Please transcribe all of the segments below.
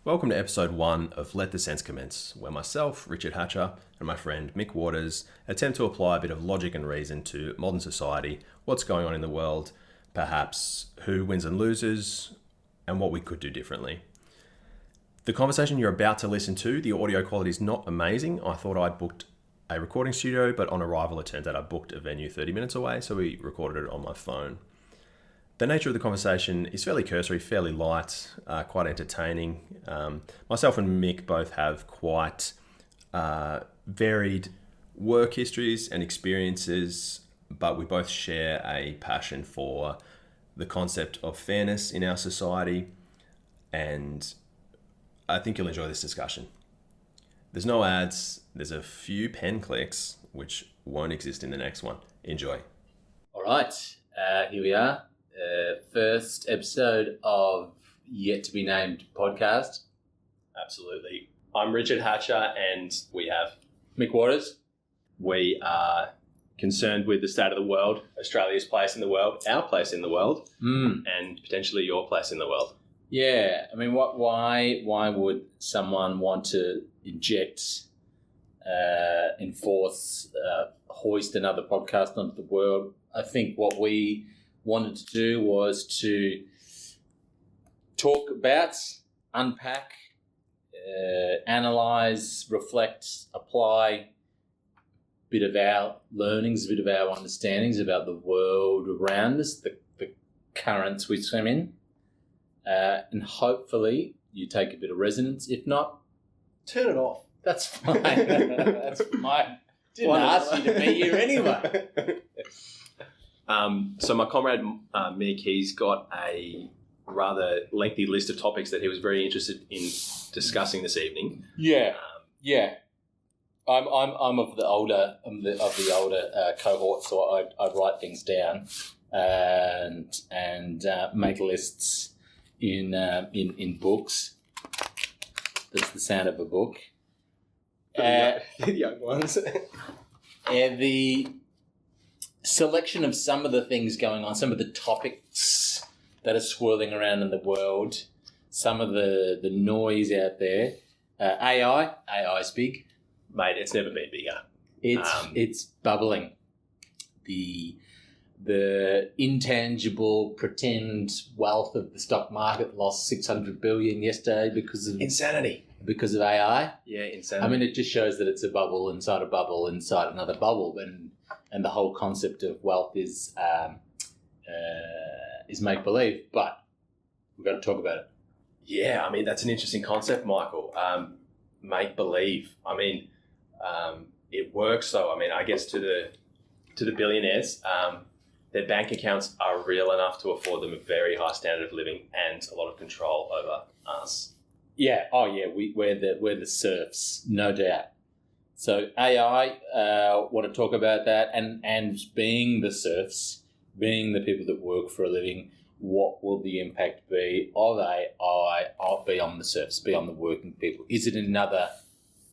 Welcome to episode 1 of Let the Sense Commence, where myself, Richard Hatcher, and my friend Mick Waters attempt to apply a bit of logic and reason to modern society, what's going on in the world, perhaps who wins and loses, and what we could do differently. The conversation you're about to listen to, the audio quality is not amazing. I thought I'd booked a recording studio, but on arrival it turned out I booked a venue 30 minutes away, so we recorded it on my phone. The nature of the conversation is fairly cursory, fairly light, quite entertaining. Myself and Mick both have quite varied work histories and experiences, but we both share a passion for the concept of fairness in our society, and I think you'll enjoy this discussion. There's no ads, there's a few pen clicks, which won't exist in the next one. Enjoy. All right, here we are. First episode of Yet to Be Named podcast. Absolutely. I'm Richard Hatcher, and we have Mick Waters. We are concerned with the state of the world, Australia's place in the world, our place in the world, and potentially your place in the world. Yeah, I mean, why would someone want to enforce, hoist another podcast onto the world? I think what we wanted to do was to talk about, unpack, analyse, reflect, apply a bit of our learnings, a bit of our understandings about the world around us, the currents we swim in, and hopefully you take a bit of resonance. If not, turn it off. That's fine. That's fine. Didn't ask you to be here anyway. So my comrade Mick, he's got a rather lengthy list of topics that he was very interested in discussing this evening. Yeah. I'm of the older cohort, so I write things down and make lists in books. That's the sound of a book. The young ones. The selection of some of the things going on, some of the topics that are swirling around in the world, some of the noise out there. AI is big. Mate, it's never been bigger. It's bubbling. The intangible pretend wealth of the stock market lost $600 billion yesterday because of insanity. Because of AI. Yeah, insanity. I mean, it just shows that it's a bubble inside another bubble, and the whole concept of wealth is make believe. But we've got to talk about it. Yeah, I mean, that's an interesting concept, Michael. Make believe. I mean, it works though. I mean, I guess to the billionaires, their bank accounts are real enough to afford them a very high standard of living and a lot of control over us. Yeah. Oh, yeah. We're the serfs, no doubt. So AI, want to talk about that, and being the serfs, being the people that work for a living, what will the impact be of AI be on the serfs, be on the working people? Is it another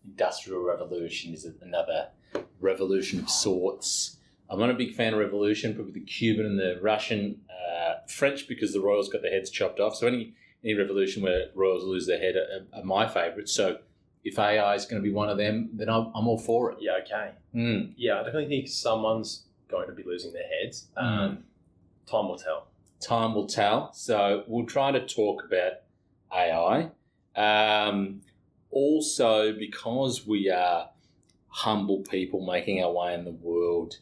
industrial revolution? Is it another revolution of sorts? I'm not a big fan of revolution, probably the Cuban and the Russian, French, because the royals got their heads chopped off. So any revolution where royals lose their head are my favourites. So if AI is going to be one of them, then I'm all for it. Yeah, okay. Yeah, I definitely think someone's going to be losing their heads. Time will tell. Time will tell. So we'll try to talk about AI. Also, because we are humble people making our way in the world,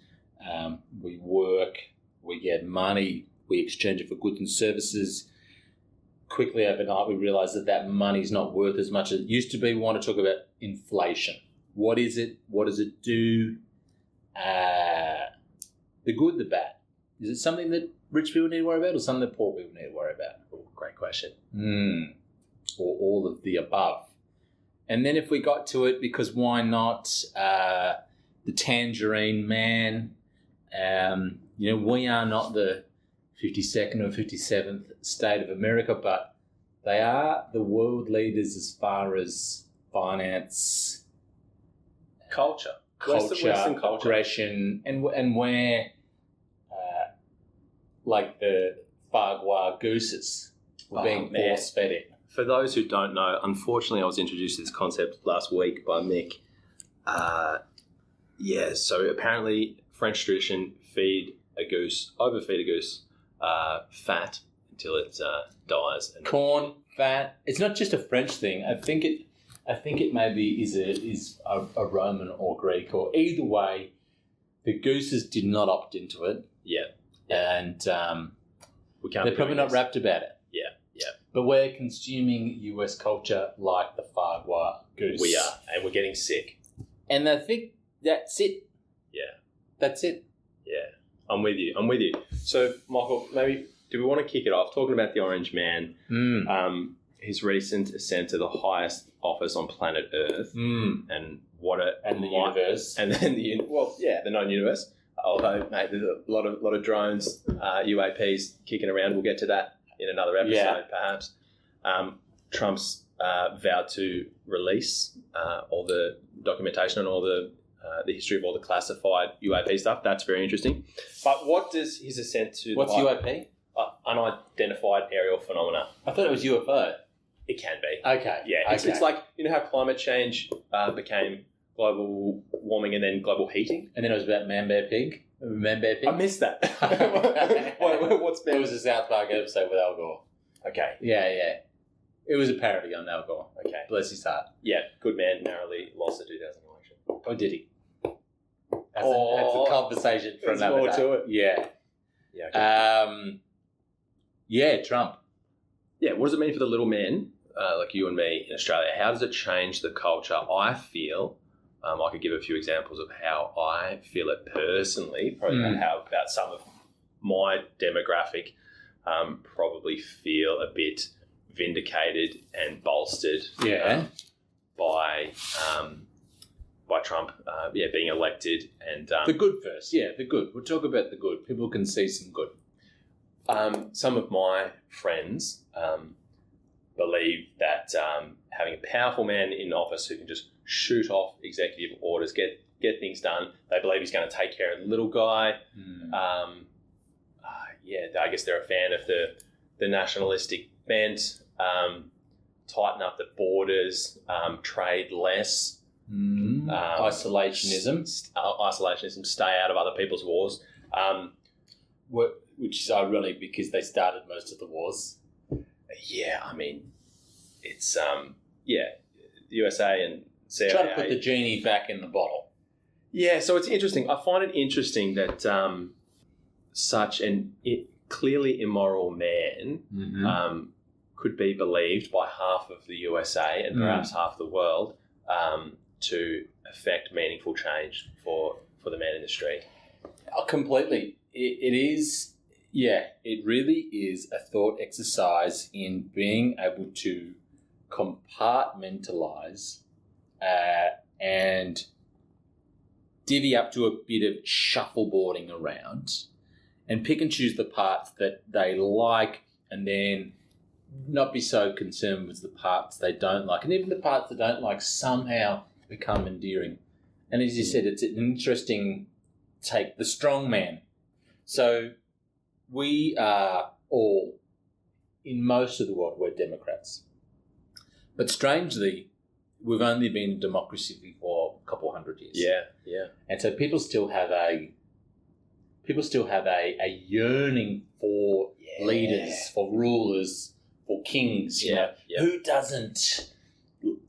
we work, we get money, we exchange it for goods and services. Quickly overnight, we realise that money's not worth as much as it used to be. We want to talk about inflation. What is it? What does it do? The good, the bad. Is it something that rich people need to worry about, or something that poor people need to worry about? Oh, great question. Or all of the above. And then if we got to it, because why not? The Tangerine Man. We are not the 52nd or 57th state of America, but they are the world leaders as far as finance, Culture, Western culture, aggression, and where like the foie gras gooses were being force-fed it. For those who don't know, unfortunately, I was introduced to this concept last week by Mick. So apparently French tradition, overfeed a goose fat until it dies. And Corn, fat. It's not just a French thing. I think it maybe is a Roman or Greek, or either way, the gooses did not opt into it. Yeah. And we can't they're probably not rapt about it. Yeah. But we're consuming US culture like the foie gras goose. We are, and we're getting sick. And I think that's it. Yeah. That's it. Yeah. I'm with you. So, Michael, maybe do we want to kick it off talking about the Orange Man? His recent ascent to the highest office on planet Earth, and the universe, and then the known universe. Although, mate, there's a lot of drones, UAPs kicking around. We'll get to that in another episode, perhaps. Trump's vowed to release all the documentation and all the history of all the classified UAP stuff. That's very interesting. But what does his ascent to... What's UAP? Unidentified aerial phenomena. I thought it was UFO. It can be. Okay. Yeah, it's like, you know how climate change became global warming and then global heating? And then it was about Man-Bear Pig? Man-Bear Pig? I missed that. What's It was a South Park episode with Al Gore. Okay. Yeah. It was a parody on Al Gore. Okay. Bless his heart. Yeah, good man narrowly lost the 2000 election. Or did he? That's a conversation for there's another more day. to it. Yeah. Okay. Trump. Yeah, what does it mean for the little men like you and me in Australia? How does it change the culture? I feel, I could give a few examples of how I feel it personally, probably about some of my demographic probably feel a bit vindicated and bolstered by Trump being elected. And The good first. Yeah, the good. We'll talk about the good. People can see some good. Some of my friends believe that having a powerful man in office who can just shoot off executive orders, get things done, they believe he's going to take care of the little guy. I guess they're a fan of the nationalistic bent, tighten up the borders, trade less. Isolationism, stay out of other people's wars. Which is ironic because they started most of the wars. Yeah, I mean, it's the USA and CIA. Try to put the genie back in the bottle. Yeah, so it's interesting. I find it interesting that such an clearly immoral man could be believed by half of the USA and perhaps half the world to affect meaningful change for the man in the street. Oh, completely. It is, it really is a thought exercise in being able to compartmentalise and divvy up to a bit of shuffleboarding around and pick and choose the parts that they like and then not be so concerned with the parts they don't like. And even the parts they don't like somehow become endearing. And as you said, it's an interesting take, the strong man. So we are all, in most of the world, we're Democrats. But strangely, we've only been a democracy for a couple hundred years. Yeah. And so people still have a yearning for leaders, for rulers, for kings. You know. Who doesn't?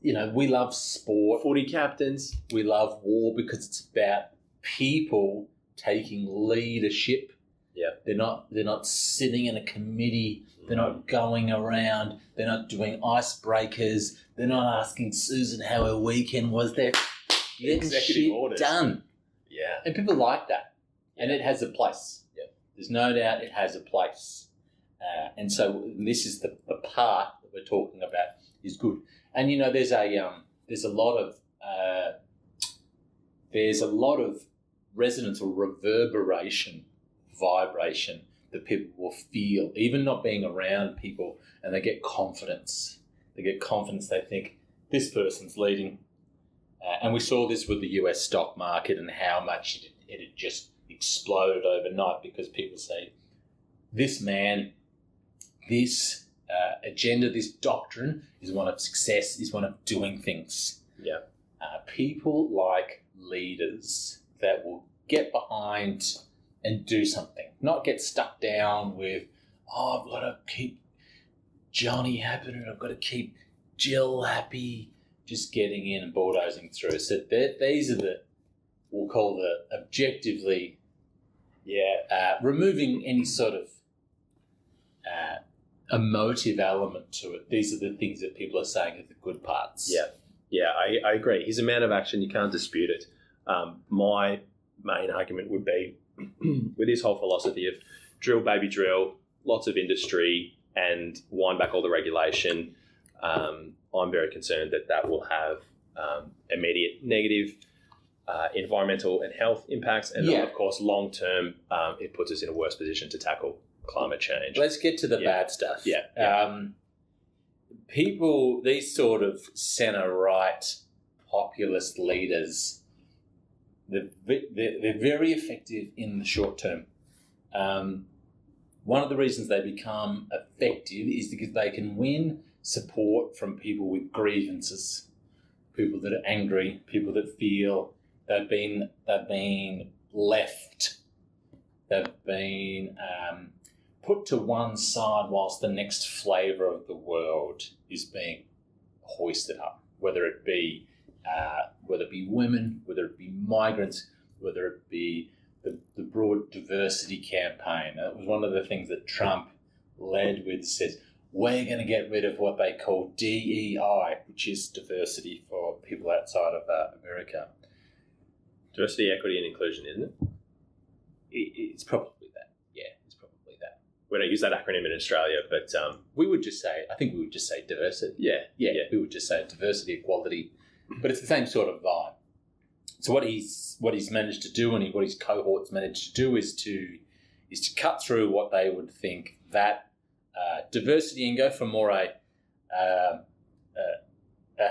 You know, we love sport. Footy captains. We love war because it's about people taking leadership. Yeah. They're not sitting in a committee. They're not going around. They're not doing icebreakers. They're not asking Susan how her weekend was. They're getting Executive shit orders. done. Yeah. And people like that. And it has a place. Yeah. There's no doubt it has a place. And so this is the part that we're talking about is good. And you know, there's a lot of resonance or reverberation, vibration that people will feel, even not being around people, and they get confidence. They think this person's leading. And we saw this with the US stock market and how much it had just exploded overnight because people say, this man, this agenda, this doctrine is one of success, is one of doing things. Yeah. People like leaders that will get behind and do something, not get stuck down with, I've got to keep Johnny happy and I've got to keep Jill happy, just getting in and bulldozing through. So these are we'll call the objectively, removing any sort of emotive element to it. These are the things that people are saying are the good parts. Yeah, I agree. He's a man of action. You can't dispute it. My main argument would be with his whole philosophy of drill, baby, drill, lots of industry, and wind back all the regulation. I'm very concerned that will have immediate negative environmental and health impacts, and of course, long term, it puts us in a worse position to tackle climate change. Let's get to the bad stuff. People, these sort of centre-right populist leaders, they're very effective in the short term. One of the reasons they become effective is because they can win support from people with grievances, people that are angry, people that feel they've been left, they've been put to one side whilst the next flavour of the world is being hoisted up, whether it be women, whether it be migrants, whether it be the broad diversity campaign. That was one of the things that Trump led with, says, we're going to get rid of what they call DEI, which is diversity for people outside of America. Diversity, equity, and inclusion, isn't it? It's probably that. Yeah, it's probably that. We don't use that acronym in Australia, but we would just say diversity. Yeah. We would just say diversity, equality, but it's the same sort of vibe. So what he's managed to do, and what his cohorts managed to do, is to cut through what they would think that diversity and go for more a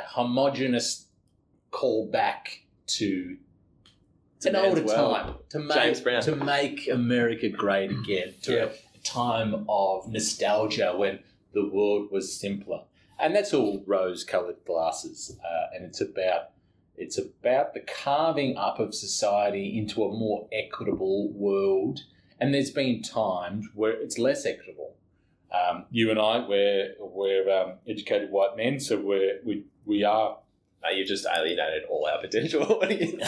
homogenous call back to an older time, to make America great again, to a time of nostalgia when the world was simpler. And that's all rose-coloured glasses, and it's about the carving up of society into a more equitable world. And there's been times where it's less equitable. You and I, we're educated white men, so we are. You just alienated all our potential audience.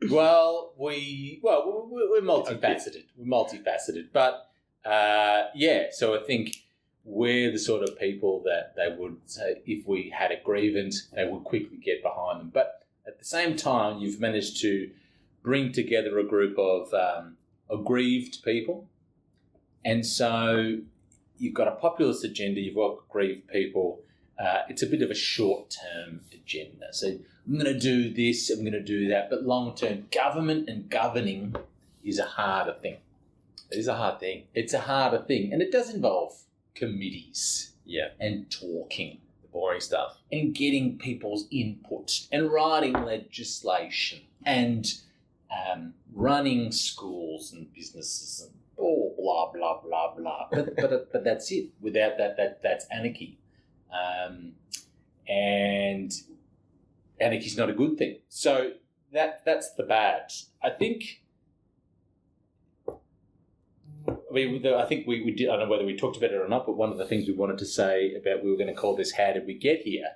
Well, we're multifaceted. We're multifaceted, but so I think we're the sort of people that they would say if we had a grievance, they would quickly get behind them. But at the same time, you've managed to bring together a group of aggrieved people, and so you've got a populist agenda. You've got aggrieved people. It's a bit of a short-term agenda. So I'm going to do this, I'm going to do that, but long-term government and governing is a harder thing. It is a hard thing. It's a harder thing, and it does involve committees and talking. The boring stuff. And getting people's input and writing legislation and running schools and businesses and blah, blah, blah, blah. But that's it. Without that's anarchy. And anarchy's not a good thing. So that's the bad. I think we did. I don't know whether we talked about it or not, but one of the things we wanted to say about, we were going to call this "How Did We Get Here?"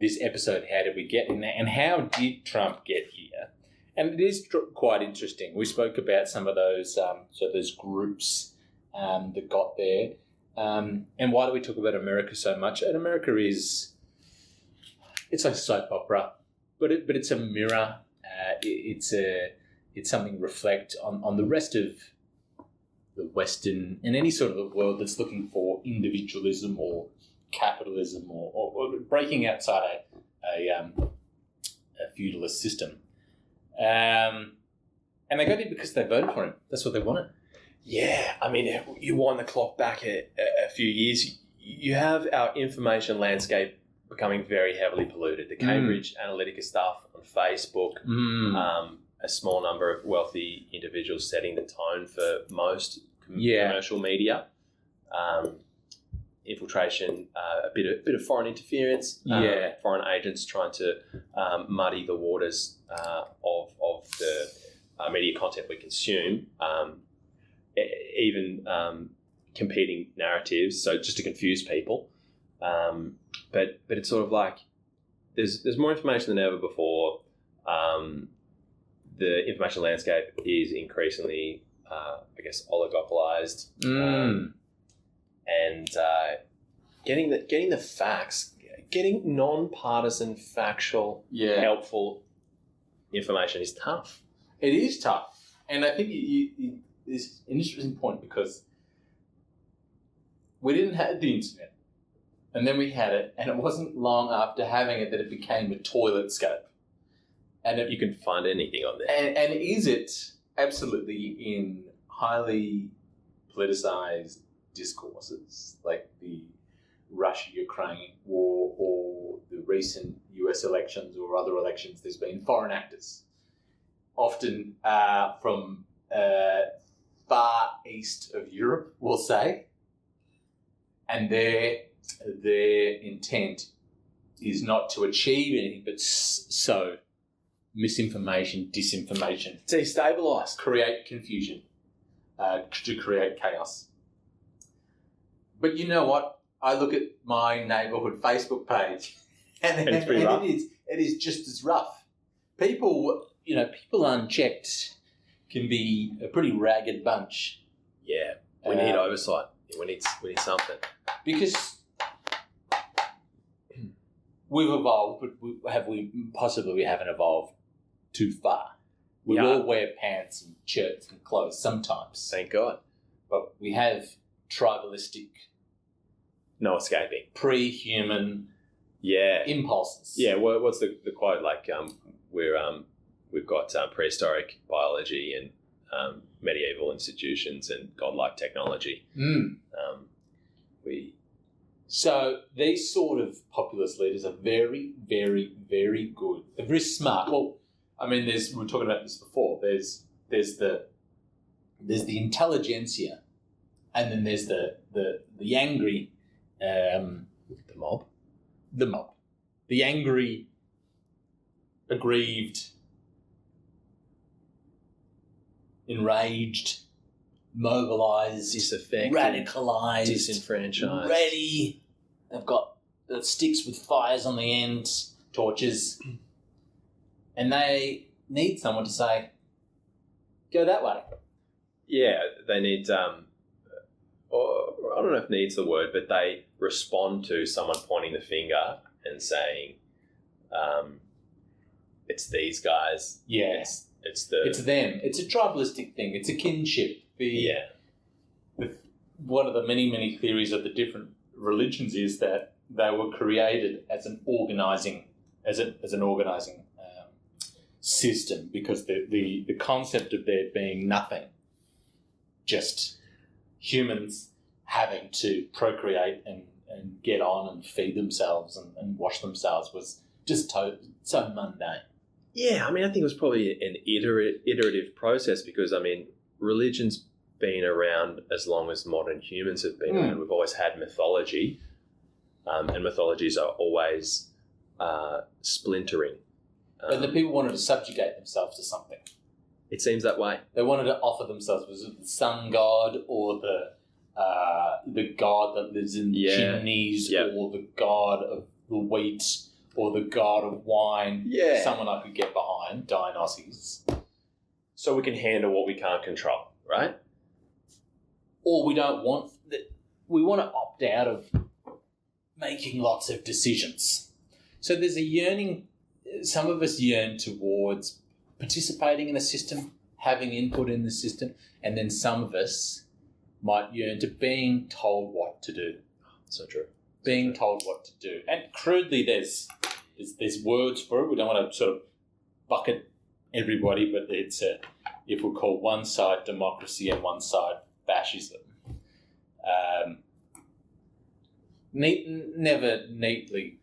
This episode, "How Did We Get Here?" And how did Trump get here? And it is quite interesting. We spoke about some of those those groups that got there. And why do we talk about America so much? And America it's like a soap opera, but it's a mirror. It's something to reflect on the rest of the Western and any sort of the world that's looking for individualism or capitalism or breaking outside a feudalist system. And they got it because they voted for him. That's what they wanted. Yeah, I mean, you wind the clock back a few years, you have our information landscape becoming very heavily polluted. The Cambridge Analytica stuff on Facebook, a small number of wealthy individuals setting the tone for most commercial media. infiltration, a bit of foreign interference, foreign agents trying to muddy the waters of the media content we consume, even competing narratives, so just to confuse people. But it's sort of like there's more information than ever before. The information landscape is increasingly, oligopolized. And getting the facts, getting non-partisan, factual, helpful information is tough. It is tough, and I think it's an interesting point because we didn't have the internet, and then we had it, and it wasn't long after having it that it became a toilet scope. And you can find anything on there. And is it absolutely in highly politicized discourses like the Russia-Ukraine war or the recent US elections or other elections? There's been foreign actors, often from far east of Europe, we'll say, and their intent is not to achieve anything but sow misinformation, disinformation, destabilise, create confusion, to create chaos. But you know what? I look at my neighbourhood Facebook page, and it's pretty rough. It is just as rough. People unchecked can be a pretty ragged bunch. Yeah, we need oversight. We need something because we've evolved, but we haven't evolved too far. We all wear pants and shirts and clothes sometimes. Thank God. But we have tribalistic, no escaping, pre-human impulses. Yeah, well, what's the quote? Like, we've got prehistoric biology and medieval institutions and godlike technology. So these sort of populist leaders are very, very, very good. They're very smart. Well, I mean, we were talking about this before. There's the intelligentsia, and then there's the angry, the mob, the angry, aggrieved, enraged, mobilised, disaffected, radicalised, disenfranchised, ready. They've got the sticks with fires on the end, torches, and they need someone to say, go that way. Yeah, they need, or I don't know if needs the word, but they respond to someone pointing the finger and saying, it's these guys. Yeah. It's them. It's a tribalistic thing. It's a kinship. One of the many, many theories of the different religions is that they were created as an organising system, because the concept of there being nothing, just humans having to procreate and get on and feed themselves and wash themselves, was just so mundane. Yeah, I mean, I think it was probably an iterative process, because, I mean, religion's been around as long as modern humans have been around. We've always had mythology, and mythologies are always splintering. But the people wanted to subjugate themselves to something. It seems that way. They wanted to offer themselves. Was it the sun god, or the god that lives in the chimneys, or the god of the wheat, or the god of wine? Yeah. Someone I could get behind, Dionysus. So we can handle what we can't control, right? Or we don't want that. We want to opt out of making lots of decisions. So there's a yearning. Some of us yearn towards participating in a system, having input in the system, and then some of us might yearn to being told what to do. So true. Being told what to do. And crudely, there's words for it. We don't want to sort of bucket everybody, but it's if we call one side democracy and one side fascism. Never neatly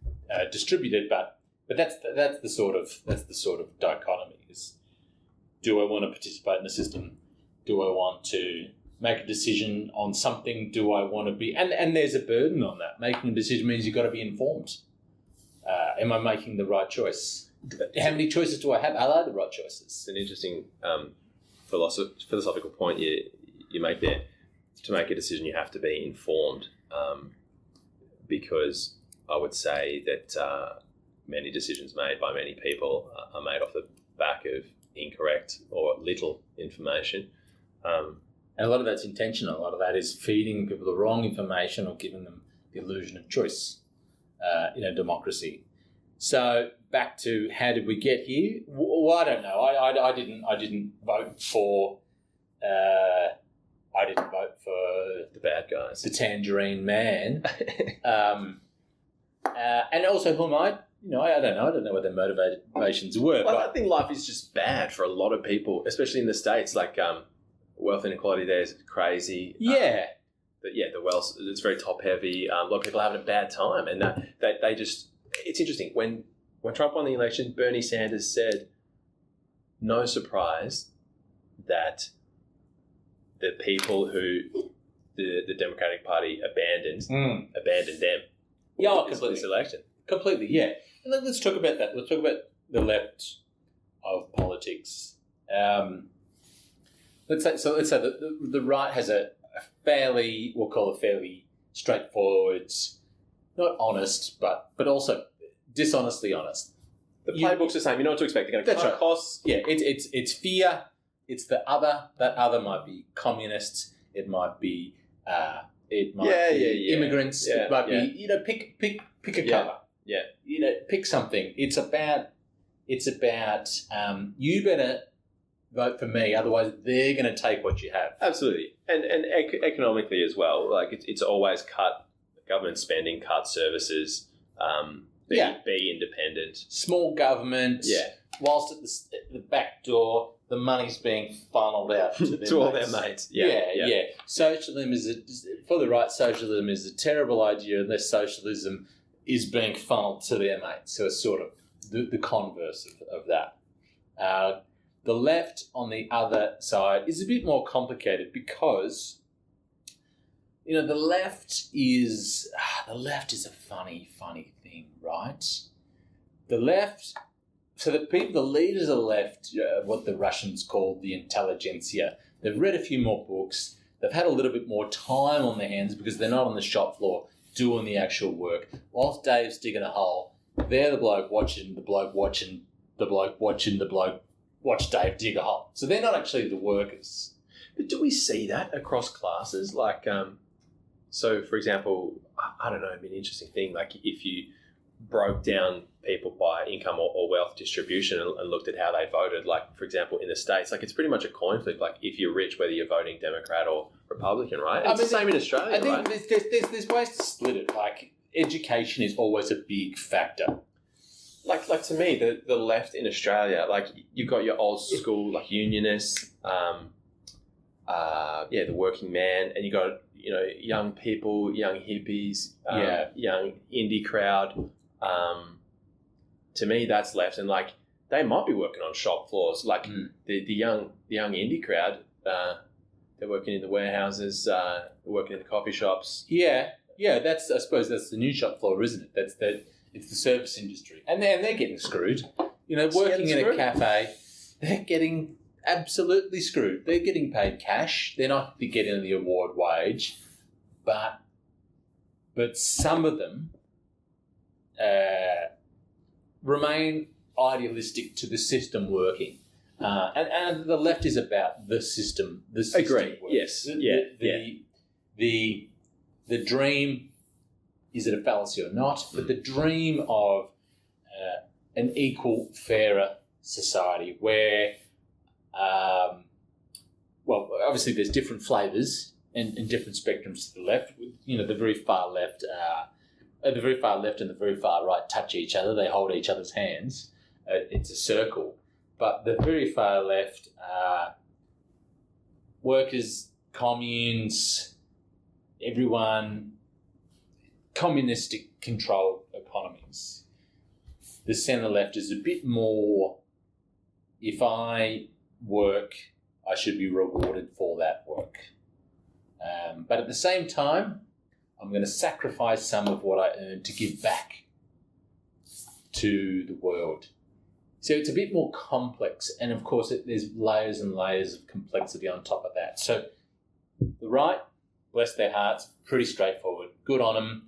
distributed, but that's the sort of dichotomy. Is, do I want to participate in the system? Do I want to make a decision on something. Do I want to be... And there's a burden on that. Making a decision means you've got to be informed. Am I making the right choice? How many choices do I have? Are they the right choices? It's an interesting philosophical point you make there. To make a decision, you have to be informed, because I would say that many decisions made by many people are made off the back of incorrect or little information. And a lot of that's intentional. A lot of that is feeding people the wrong information or giving them the illusion of choice in a democracy. So back to how did we get here? Well, I don't know. I didn't vote for. I didn't vote for The bad guys. the Tangerine Man. And also, who am I? I don't know. I don't know what their motivations were. Well, but I think life is just bad for a lot of people, especially in the States. Like wealth inequality there is crazy. yeah. The wealth, it's very top heavy. A lot of people are having a bad time, and that they just. It's interesting when Trump won the election, Bernie Sanders said, "No surprise that the people who the Democratic Party abandoned them." Yeah, this election. Completely, yeah. And let's talk about that. Let's talk about the left of politics. Let's say the right has a fairly, we'll call it fairly straightforward, not honest, but also dishonestly honest. The playbook's the same. You know what to expect. They're going to cut costs. Yeah, it's fear. It's the other. That other might be communists. It might be immigrants. Yeah, it might be pick a cover. Yeah. Pick something. It's about you better vote for me, otherwise they're going to take what you have. Absolutely, and economically as well. Like it's always cut government spending, cut services. Be independent. Small government. Yeah. Whilst at the back door, the money's being funneled out to their all their mates. Yeah. Socialism for the right. Socialism is a terrible idea unless socialism is being funneled to their mates. So it's sort of the converse of that. The left on the other side is a bit more complicated because the left is a funny thing, right? The left. So the leaders of the left, what the Russians call the intelligentsia, they've read a few more books. They've had a little bit more time on their hands because they're not on the shop floor doing the actual work. Whilst Dave's digging a hole, they're the bloke watching the bloke watching the bloke watching the bloke watch Dave dig a hole. So they're not actually the workers. But do we see that across classes? Like, so for example, I don't know, it'd be an interesting thing. Like if you broke down people by income or wealth distribution and looked at how they voted, like for example in the States, like it's pretty much a coin flip. Like if you're rich, whether you're voting Democrat or Republican, right? It's the same in Australia. I think there's ways to split it. Like education is always a big factor. Like to me, the left in Australia, like you've got your old school like unionists, the working man, and you got young people, young hippies, young indie crowd. To me, that's left, and like they might be working on shop floors. Like the young indie crowd, they're working in the warehouses, working in the coffee shops. Yeah. I suppose that's the new shop floor, isn't it? It's the service industry, and they're getting screwed. Working in a cafe, they're getting absolutely screwed. They're getting paid cash. They're not getting the award wage, but some of them remain idealistic to the system working, and the left is about the system. The system Agree. Works. Yes. The dream. Is it a fallacy or not? But the dream of an equal, fairer society where, obviously there's different flavours and different spectrums to the left. The very far left, and the very very far right touch each other. They hold each other's hands. It's a circle. But the very far left, workers, communes, everyone... communistic controlled economies. The centre left is a bit more, if I work, I should be rewarded for that work. But at the same time, I'm going to sacrifice some of what I earn to give back to the world. So it's a bit more complex. And of course, there's layers and layers of complexity on top of that. So the right, bless their hearts, pretty straightforward. Good on them.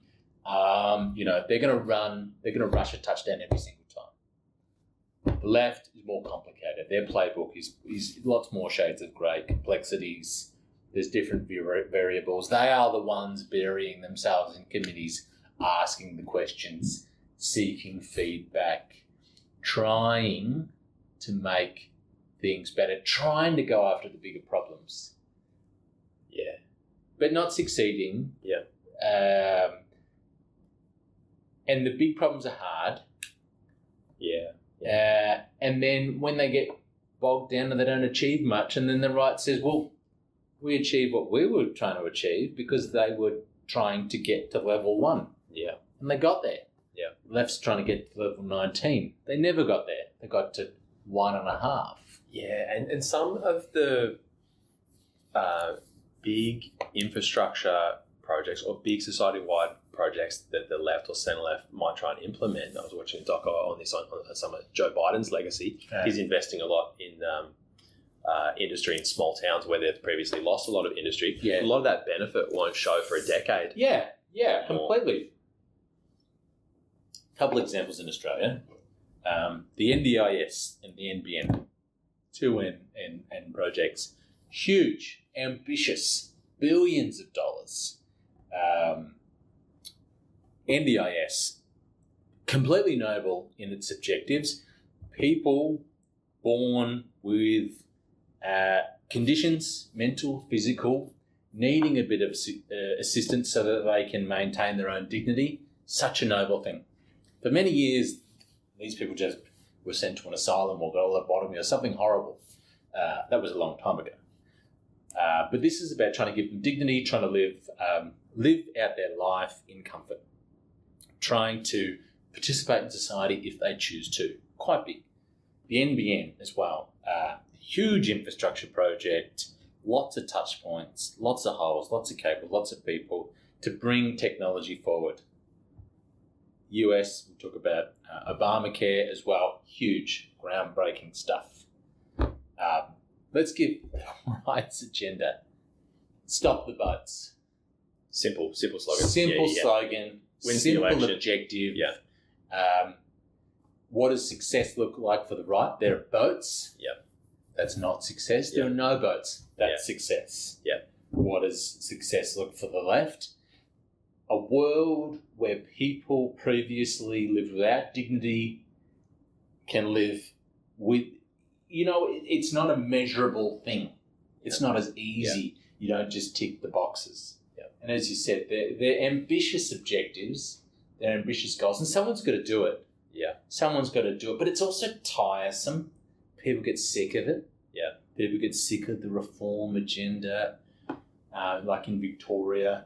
They're going to rush a touchdown every single time. The left is more complicated. Their playbook is lots more shades of grey, complexities. There's different variables. They are the ones burying themselves in committees, asking the questions, seeking feedback, trying to make things better, trying to go after the bigger problems. Yeah. But not succeeding. Yeah. And the big problems are hard. Yeah. And then when they get bogged down and they don't achieve much, and then the right says, well, we achieved what we were trying to achieve because they were trying to get to level 1. Yeah. And they got there. Yeah. Left's trying to get to level 19. They never got there. They got to 1.5. Yeah, and some of the big infrastructure projects or big society-wide projects that the left or centre-left might try and implement. I was watching a doco on this on some of Joe Biden's legacy. Okay. He's investing a lot in industry in small towns where they've previously lost a lot of industry. Yeah. A lot of that benefit won't show for a decade. Yeah, completely. A couple examples in Australia. The NDIS and the NBN, 2N and projects, huge, ambitious, billions of dollars. NDIS, completely noble in its objectives. People born with conditions, mental, physical, needing a bit of assistance so that they can maintain their own dignity. Such a noble thing. For many years, these people just were sent to an asylum or got a lobotomy or something horrible. That was a long time ago. But this is about trying to give them dignity, trying to live out their life in comfort, trying to participate in society if they choose to. Quite big. The NBN as well. Huge infrastructure project, lots of touch points, lots of holes, lots of cable, lots of people to bring technology forward. US, we'll talk about Obamacare as well. Huge, groundbreaking stuff. Let's give the rights agenda. Stop the boats. Simple slogan. Simple slogan. Wins the simple election. objective. Yeah. What does success look like for the right? There are boats. Yep. That's not success. There are no boats. That's success. Yeah. What does success look for the left? A world where people previously lived without dignity can live with, it's not a measurable thing. It's not as easy. You don't just tick the boxes. Yeah. And as you said, they're ambitious objectives, they're ambitious goals, and someone's got to do it. Yeah. Someone's got to do it, but it's also tiresome. People get sick of it. Yeah. People get sick of the reform agenda, like in Victoria.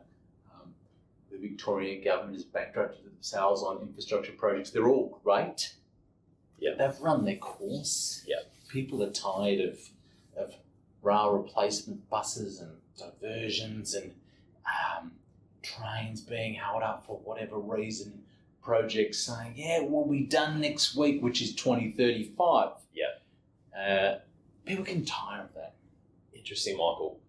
The Victorian government has bankrupted themselves on infrastructure projects. They're all great. Yeah. They've run their course. Yeah. People are tired of rail replacement buses and diversions and trains being held up for whatever reason. Projects saying, we'll be done next week, which is 2035. Yeah. People can tire of that. Interesting, Michael.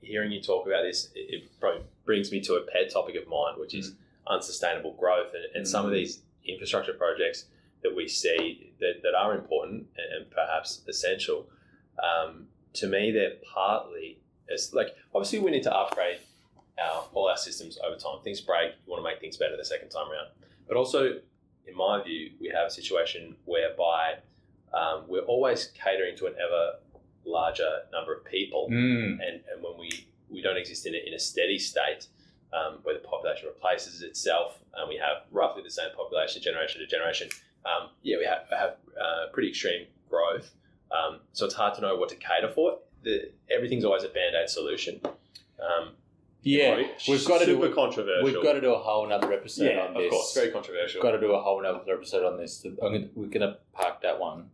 Hearing you talk about this, it probably brings me to a pet topic of mine, which is unsustainable growth. And some of these infrastructure projects that we see that are important and perhaps essential, to me, they're partly, obviously we need to upgrade all our systems over time. Things break, you want to make things better the second time around. But also, in my view, we have a situation whereby we're always catering to an ever larger number of people, and when we don't exist in a steady state where the population replaces itself, and we have roughly the same population generation to generation, we have pretty extreme growth. So it's hard to know what to cater for. Everything's always a band-aid solution. We've got to do controversial. We've got to do a whole other episode on this. Of course, very controversial. Got to do a whole other episode on this. We're going to park that one.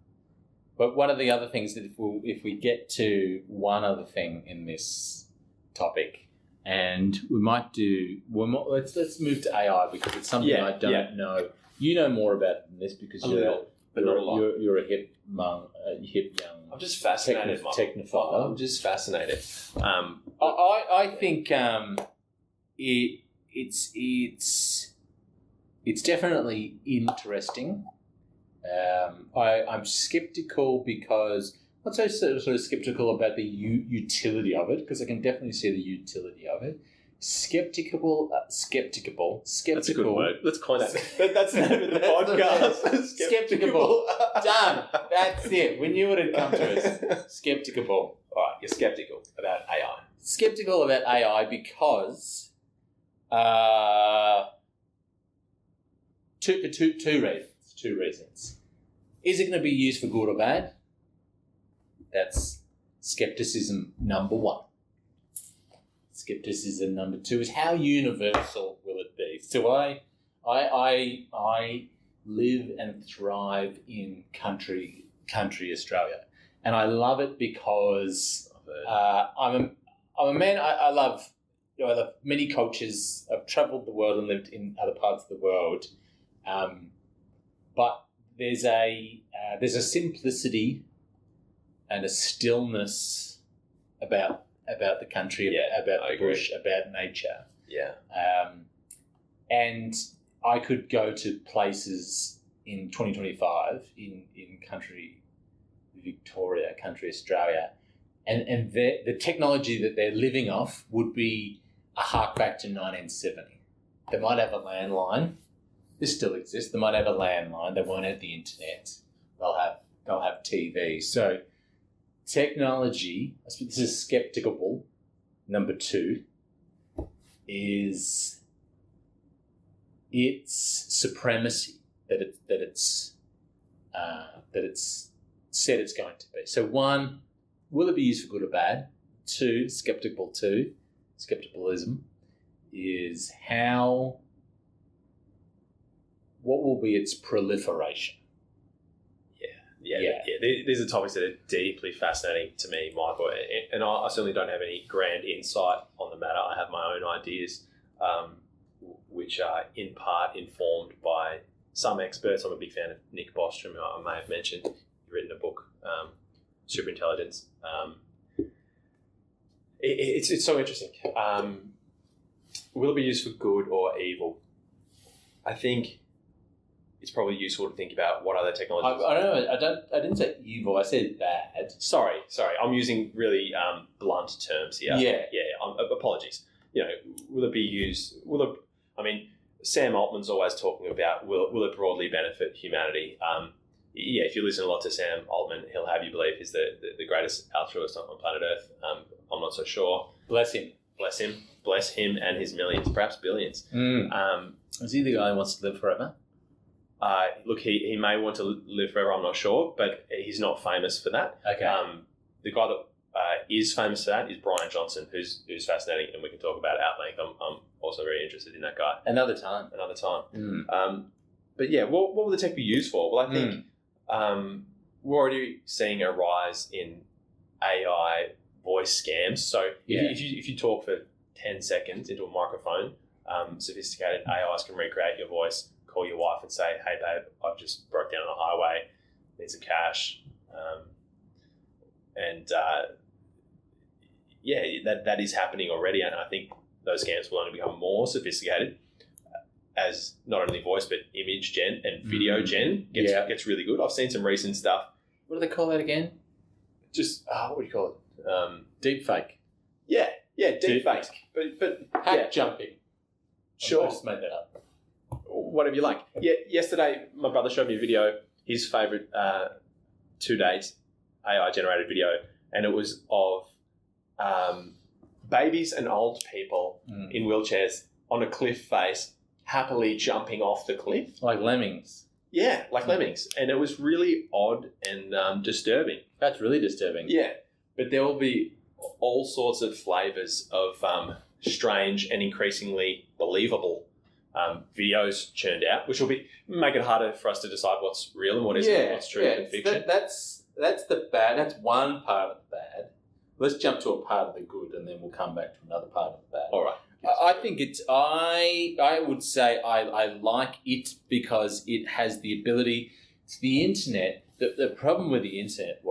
But one of the other things that if we get to one other thing in this topic, and we might do. Let's move to AI because it's something I don't know. You know more about it than this because you're a hip young. I'm just fascinated. Technophile. I'm just fascinated. I think it's definitely interesting. I'm skeptical because I'm not so sort of skeptical about the utility of it because I can definitely see the utility of it. Skeptical. That's a good word. Let's coin that. That's the name of the podcast. Skeptical. Done. That's it. We knew it had come to us. Skeptical. All right, you're skeptical about AI. Skeptical about AI because two reasons. Two reasons. Is it going to be used for good or bad? That's skepticism number one. Skepticism number two is how universal will it be? So I live and thrive in country Australia, and I love it because I'm a man. I love many cultures. I've travelled the world and lived in other parts of the world, but there's a simplicity and a stillness about the country, about the bush, about nature. Yeah. And I could go to places in 2025 in country Victoria, country Australia, and the technology that they're living off would be a hark back to 1970. They might have a landline. This still exists. They might have a landline. They won't have the internet. They'll have TV. So technology, this is skeptical. Number two is its supremacy that it's said it's going to be. So one, will it be used for good or bad? Two, skepticalism is what will be its proliferation? Yeah. These are topics that are deeply fascinating to me, Michael, and I certainly don't have any grand insight on the matter. I have my own ideas, which are in part informed by some experts. I'm a big fan of Nick Bostrom, who I may have mentioned. He's written a book, Superintelligence. It's so interesting. Will it be used for good or evil? I think it's probably useful to think about what other technologies. I don't know. I didn't say evil. I said bad. Sorry. I'm using really blunt terms here. Yeah. Apologies. Will it be used? Sam Altman's always talking about will it broadly benefit humanity? If you listen a lot to Sam Altman, he'll have you believe he's the greatest altruist on planet Earth. I'm not so sure. Bless him. Bless him and his millions, perhaps billions. Is he the guy who wants to live forever? Look, he may want to live forever, I'm not sure, but he's not famous for that. Okay. The guy that is famous for that is Brian Johnson, who's fascinating, and we can talk about it at length. I'm also very interested in that guy. Another time. But yeah, what will the tech be used for? Well, I think we're already seeing a rise in AI voice scams. So if you talk for 10 seconds into a microphone, sophisticated AIs can recreate your voice, call your wife and say, "Hey babe, I've just broke down on the highway, need some cash," that is happening already, and I think those scams will only become more sophisticated as not only voice but image gen and video gen gets really good. I've seen some recent stuff. What do they call that again? Just what do you call it? Deep fake. Yeah, deep fake. But hack jumping. Sure, I just made that up. Whatever you like. Yeah, yesterday my brother showed me a video, his favourite 2 days AI generated video, and it was of babies and old people in wheelchairs on a cliff face, happily jumping off the cliff. Like lemmings. Yeah, like lemmings. And it was really odd and disturbing. That's really disturbing. Yeah, but there will be all sorts of flavours of strange and increasingly believable videos churned out, which will make it harder for us to decide what's real and what isn't, what's true and fiction. That's the bad. That's one part of the bad. let's jump to a part of the good, and then we'll come back to another part of the bad. All right. I think it's. I would say I like it because it has the ability. It's the internet. The problem with the internet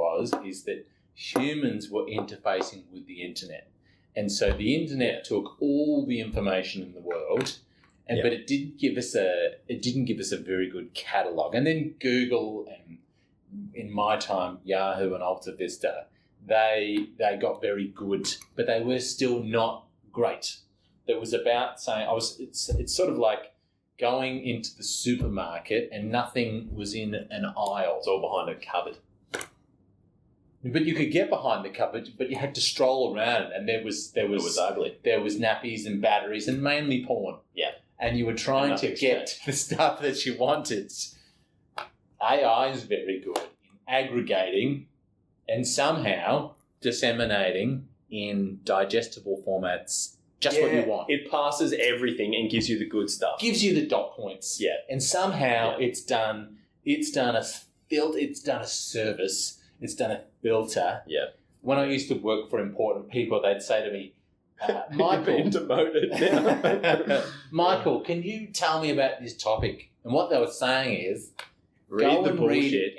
is that humans were interfacing with the internet, and so the internet took all the information in the world, but it didn't give us a very good catalogue. And then Google and, in my time, Yahoo and Alta Vista, they got very good, but they were still not great. That was about saying it's sort of like going into the supermarket and nothing was in an aisle. It's all behind a cupboard. But you could get behind the cupboard, but you had to stroll around, and it was ugly. There was nappies and batteries and mainly porn. Yeah. And you were trying to get the stuff that you wanted. AI is very good in aggregating and somehow disseminating in digestible formats just what you want. It passes everything and gives you the good stuff. Gives you the dot points. Yeah. And somehow it's done a service. It's done a filter. Yeah. When I used to work for important people, they'd say to me, Michael, you've been demoted now. Michael, can you tell me about this topic? And what they were saying is, read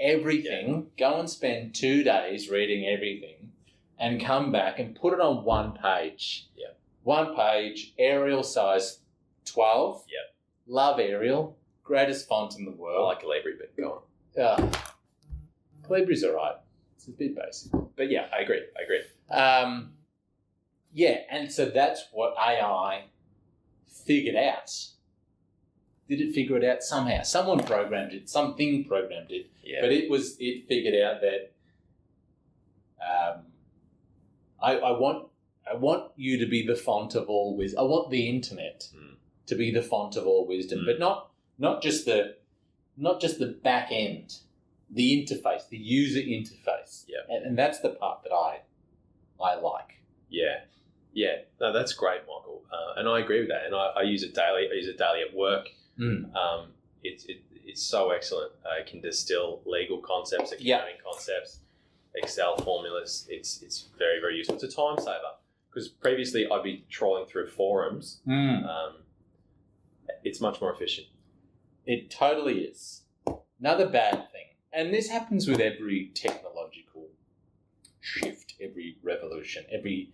everything, go and spend 2 days reading everything, and come back and put it on one page. Yeah. One page, Arial size 12. Yeah. Love Arial. Greatest font in the I world. like Calibri, but go on. Calibri's all right. It's a bit basic. But yeah, I agree. And so that's what AI figured out. Did it figure it out somehow? Someone programmed it. Something programmed it. Yeah. But it figured out that I want you to be the font of all wisdom. I want the internet to be the font of all wisdom, but not just the back end, the interface, the user interface. Yeah. And that's the part that I like. Yeah. Yeah. No, that's great, Michael. And I agree with that. And I use it daily. I use it daily at work. It's so excellent. It can distill legal concepts, accounting concepts, Excel formulas. It's very, very useful. It's a time saver because previously I'd be trawling through forums. It's much more efficient. It totally is. Another bad thing, and this happens with every technological shift, every revolution, every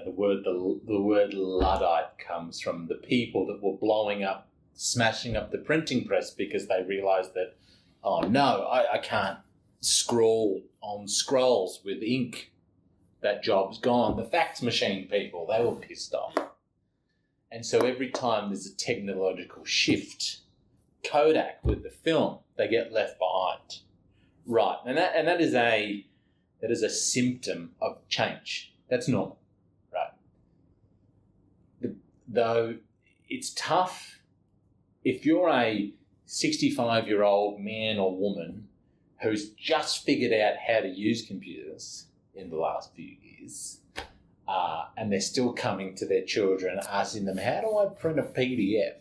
the word Luddite comes from the people that were blowing up, smashing up the printing press because they realised that, oh no, I can't scroll on scrolls with ink. That job's gone. The fax machine people, they were pissed off. And so every time there's a technological shift, Kodak with the film, they get left behind. Right. And that is a symptom of change. That's normal. Right. Though it's tough if you're a 65-year-old man or woman who's just figured out how to use computers in the last few years, and they're still coming to their children asking them, how do I print a PDF?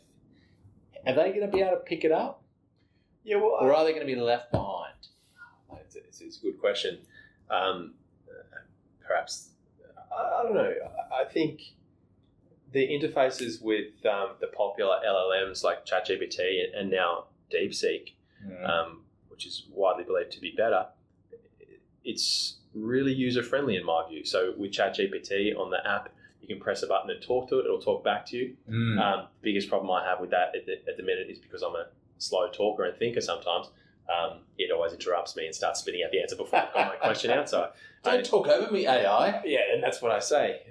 Are they going to be able to pick it up? Yeah, well, or are they going to be left behind? It's a good question. Perhaps, I don't know. I think the interfaces with the popular LLMs like ChatGPT and now DeepSeek, which is widely believed to be better, it's really user-friendly in my view. So with ChatGPT on the app, you can press a button and talk to it. It'll talk back to you. The biggest problem I have with that at the minute is because I'm a slow talker and thinker sometimes. It always interrupts me and starts spitting out the answer before I've got my question out. So Don't talk over me, AI. Yeah, and that's what I say.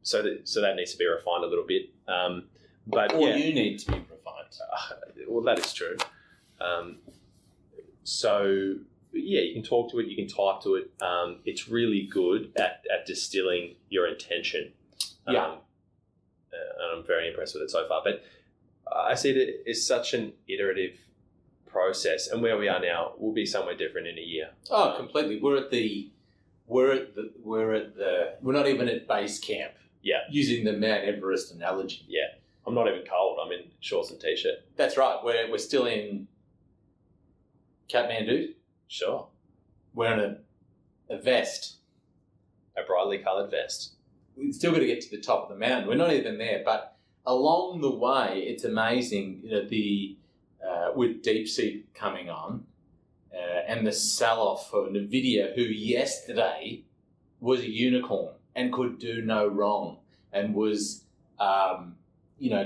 So that needs to be refined a little bit. You need to be refined. Well, that is true. You can talk to it, you can type to it. It's really good at distilling your intention. And I'm very impressed with it so far. But I see it as such an iterative process, and where we are now will be somewhere different in a year. Oh, completely. We're not even at base camp. Yeah. Using the Mount Everest analogy. Yeah. I'm not even cold. I'm in shorts and t-shirt. That's right. We're still in Kathmandu. Sure. Wearing a vest. a brightly coloured vest. We've still got to get to the top of the mountain. We're not even there, but along the way, it's amazing, with DeepSeek coming on and the sell-off for NVIDIA, who yesterday was a unicorn and could do no wrong and was,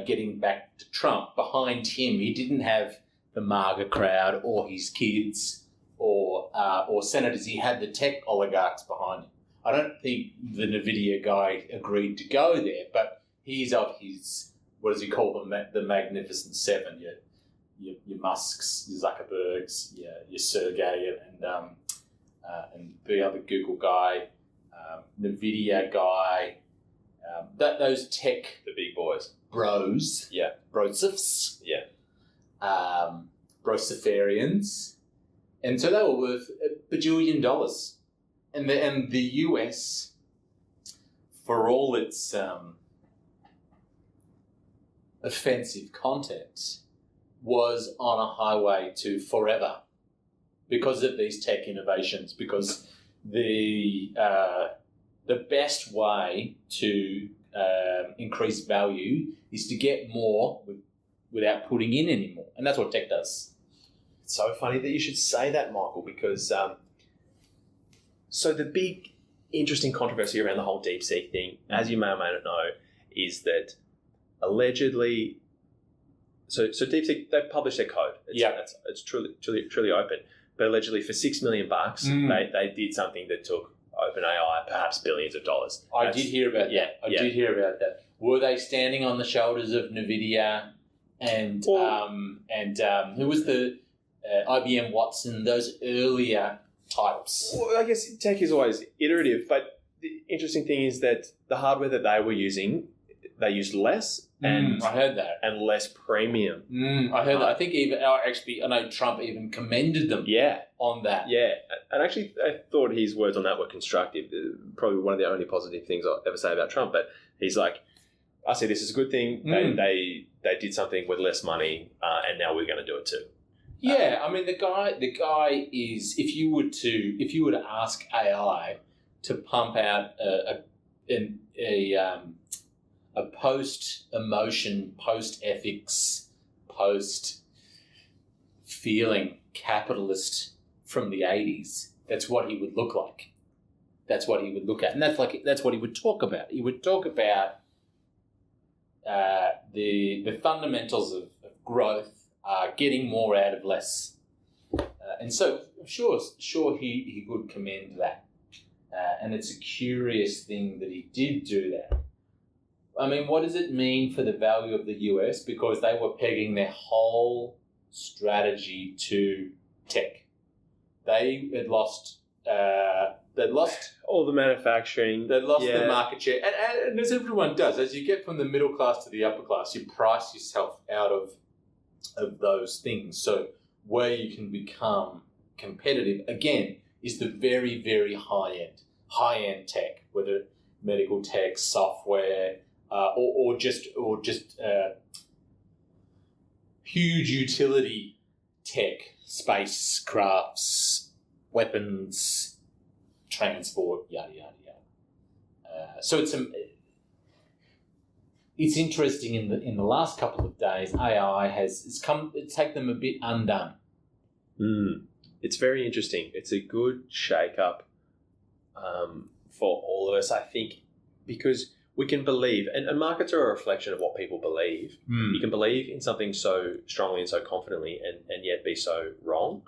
getting back to Trump. Behind him, he didn't have the MAGA crowd or his kids or senators. He had the tech oligarchs behind him. I don't think the NVIDIA guy agreed to go there, but he's of his, what does he call them, the Magnificent Seven, your Musks, your Zuckerbergs, your Sergey, and the other Google guy, NVIDIA guy, those tech... The big boys. Bros. Yeah. Brosifs. Yeah. Brosifarians. And so they were worth $1 bajillion. And the US, for all its offensive content, was on a highway to forever because of these tech innovations, because the best way to increase value is to get more without putting in any more. And that's what tech does. It's so funny that you should say that, Michael, because so the big interesting controversy around the whole DeepSeek thing, as you may or may not know, is that allegedly, so DeepSeek, they published their code. It's truly open. But allegedly for $6 million, they did something that took OpenAI perhaps billions of dollars. I did hear about that. I did hear about that. Were they standing on the shoulders of NVIDIA and who was the IBM Watson, those earlier types? Well, I guess tech is always iterative, but the interesting thing is that the hardware that they were using, they used less and I heard that, and less premium. I heard that. I think I know Trump even commended them. On that. Yeah, and actually, I thought his words on that were constructive. Probably one of the only positive things I'll ever say about Trump. But he's like, I see this as a good thing. They did something with less money, and now we're going to do it too. Yeah, I mean the guy is. If you were to ask AI to pump out a post-emotion, post-ethics, post-feeling capitalist from the 80s, that's what he would look like. That's what he would look at. And that's what he would talk about. He would talk about the fundamentals of growth are getting more out of less. And so, sure, he would commend that. And it's a curious thing that he did do that. I mean, what does it mean for the value of the US? Because they were pegging their whole strategy to tech. They had lost. They'd lost all the manufacturing. They lost the market share, and as everyone does, as you get from the middle class to the upper class, you price yourself out of those things. So where you can become competitive again is the very, very high end tech, whether medical tech, software. Or just huge utility tech, spacecrafts, weapons, transport, yada yada yada. So it's interesting in the last couple of days, AI has come to take them a bit undone. It's very interesting. It's a good shake-up for all of us, I think, because we can believe, and markets are a reflection of what people believe. You can believe in something so strongly and so confidently and yet be so wrong.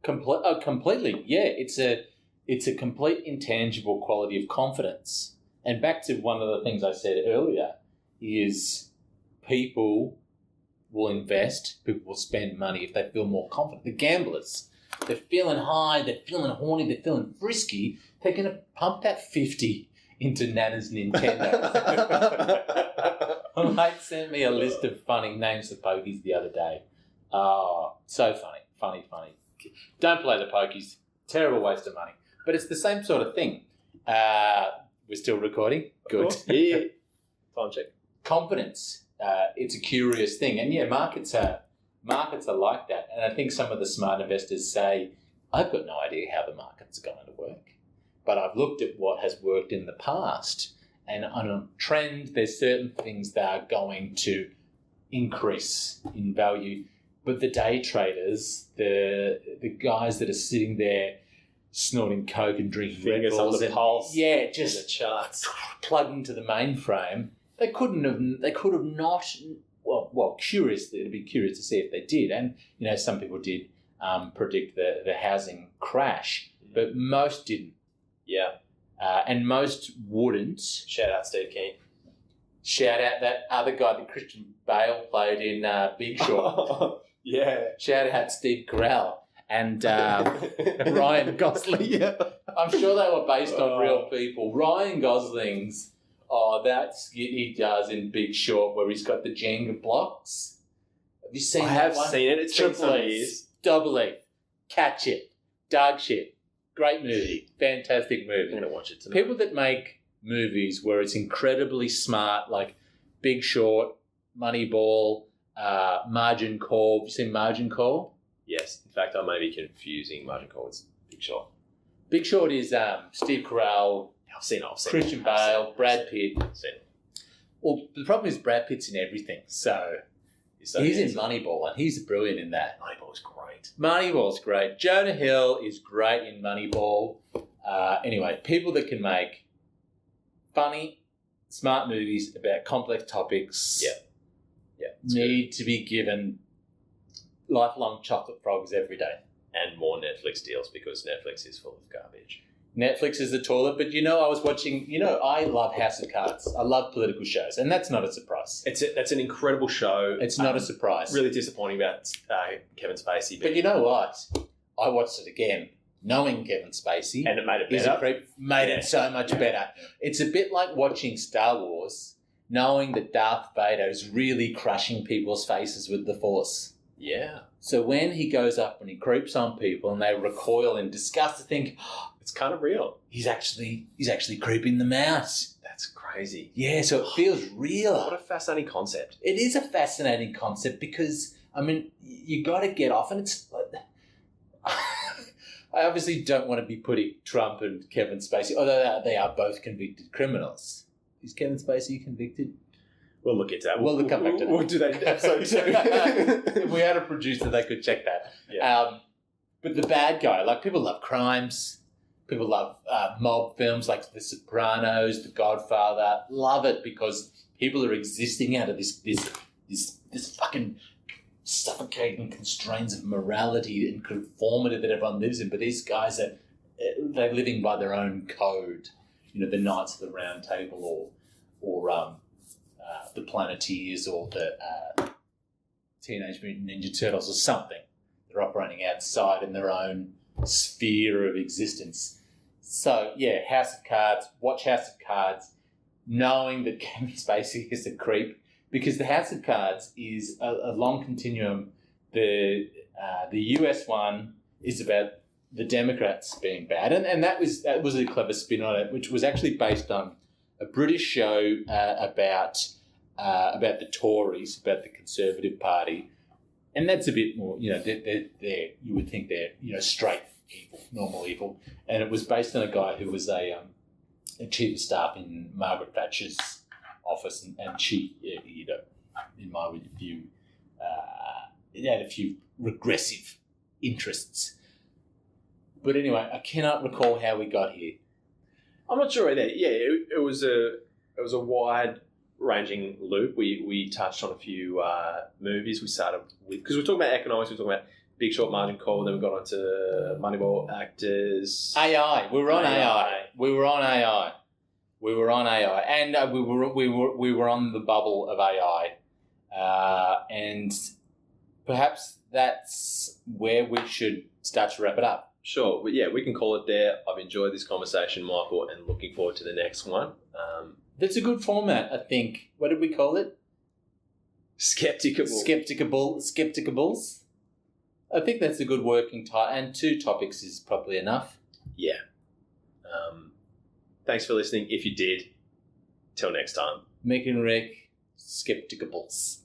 Completely, yeah. It's a complete intangible quality of confidence. And back to one of the things I said earlier is people will invest, people will spend money if they feel more confident. The gamblers, they're feeling high, they're feeling horny, they're feeling frisky, they're going to pump that 50 into Nana's Nintendo. My mate sent me a list of funny names of pokies the other day. Oh, so funny. Don't play the pokies. Terrible waste of money. But it's the same sort of thing. We're still recording? Good. Yeah. Time check. Confidence. It's a curious thing. And yeah, markets are like that. And I think some of the smart investors say, I've got no idea how the market's going to work. but I've looked at what has worked in the past, and on a trend, there's certain things that are going to increase in value. But the day traders, the guys that are sitting there snorting coke and drinking Red Fingers Bulls on the and pulse, just the charts, plugged into the mainframe, they could have not. Well, it'd be curious to see if they did, and some people did predict the housing crash, but most didn't. Yeah, and most wouldn't. Shout out Steve Keen. Shout out that other guy that Christian Bale played in Big Short. Yeah. Shout out Steve Carell and Ryan Gosling. Yeah. I'm sure they were based on real people. Ryan Gosling's, that skit he does in Big Short where he's got the Jenga blocks. Have you seen I that have one? seen it. It's been some years. Double E, Catch It, Dog Shit. Great movie. Fantastic movie. I'm going to watch it tonight. People that make movies where it's incredibly smart, like Big Short, Moneyball, Margin Call. Have you seen Margin Call? Yes. In fact, I may be confusing Margin Call with Big Short. Big Short is Steve Carell, I've seen it. Christian Bale, Brad Pitt. I've seen it. Well, the problem is Brad Pitt's in everything. So he's in Moneyball, and he's brilliant in that. Moneyball is great. Moneyball's great. Jonah Hill is great in Moneyball. Anyway, people that can make funny, smart movies about complex topics need to be given lifelong chocolate frogs every day. And more Netflix deals because Netflix is full of garbage. Netflix is the toilet, but I was watching, I love House of Cards. I love political shows, and that's not a surprise. That's an incredible show. It's not a surprise. Really disappointing about Kevin Spacey. But you know what? I watched it again, knowing Kevin Spacey. And it made it He's better. a creep. Made it so much better. It's a bit like watching Star Wars, knowing that Darth Vader is really crushing people's faces with the Force. Yeah. So when he goes up and he creeps on people and they recoil in disgust to think, it's kind of real. He's actually creeping them out. That's crazy. Yeah, so it feels real. What a fascinating concept. It is a fascinating concept because, you got to get off, and it's... I obviously don't want to be putting Trump and Kevin Spacey, although they are both convicted criminals. Is Kevin Spacey convicted? We'll look into that. We'll come back to that. We'll do that in episode 2. If we had a producer, they could check that. Yeah. But the bad guy, like, people love crimes. People love mob films like The Sopranos, The Godfather. Love it because people are existing out of this fucking suffocating constraints of morality and conformity that everyone lives in. But these guys they're living by their own code. The Knights of the Round Table or the Planeteers or the Teenage Mutant Ninja Turtles or something. They're operating outside in their own sphere of existence. So, yeah, House of Cards, watch House of Cards, knowing that Kevin Spacey is a creep, because the House of Cards is a long continuum. The US one is about the Democrats being bad, and that was a clever spin on it, which was actually based on a British show about the Tories, about the Conservative Party, and that's a bit more, they're you would think they're, straight evil, normal evil, and it was based on a guy who was a chief of staff in Margaret Thatcher's office, and she, in my view, had a few regressive interests. But anyway, I cannot recall how we got here. I'm not sure either. Yeah, it was a wide-ranging loop. We touched on a few movies. We started with, because we're talking about economics, we're talking about Big Short, Margin Call, then we got onto Moneyball, actors. AI. We were on AI. We were on AI. We were on AI, and we were on the bubble of AI, and perhaps that's where we should start to wrap it up. Sure, but yeah, we can call it there. I've enjoyed this conversation, Michael, and looking forward to the next one. That's a good format, I think. What did we call it? Skepticables. I think that's a good working title, and 2 topics is probably enough. Yeah. Thanks for listening. If you did, till next time. Mick and Rick, Skepticables.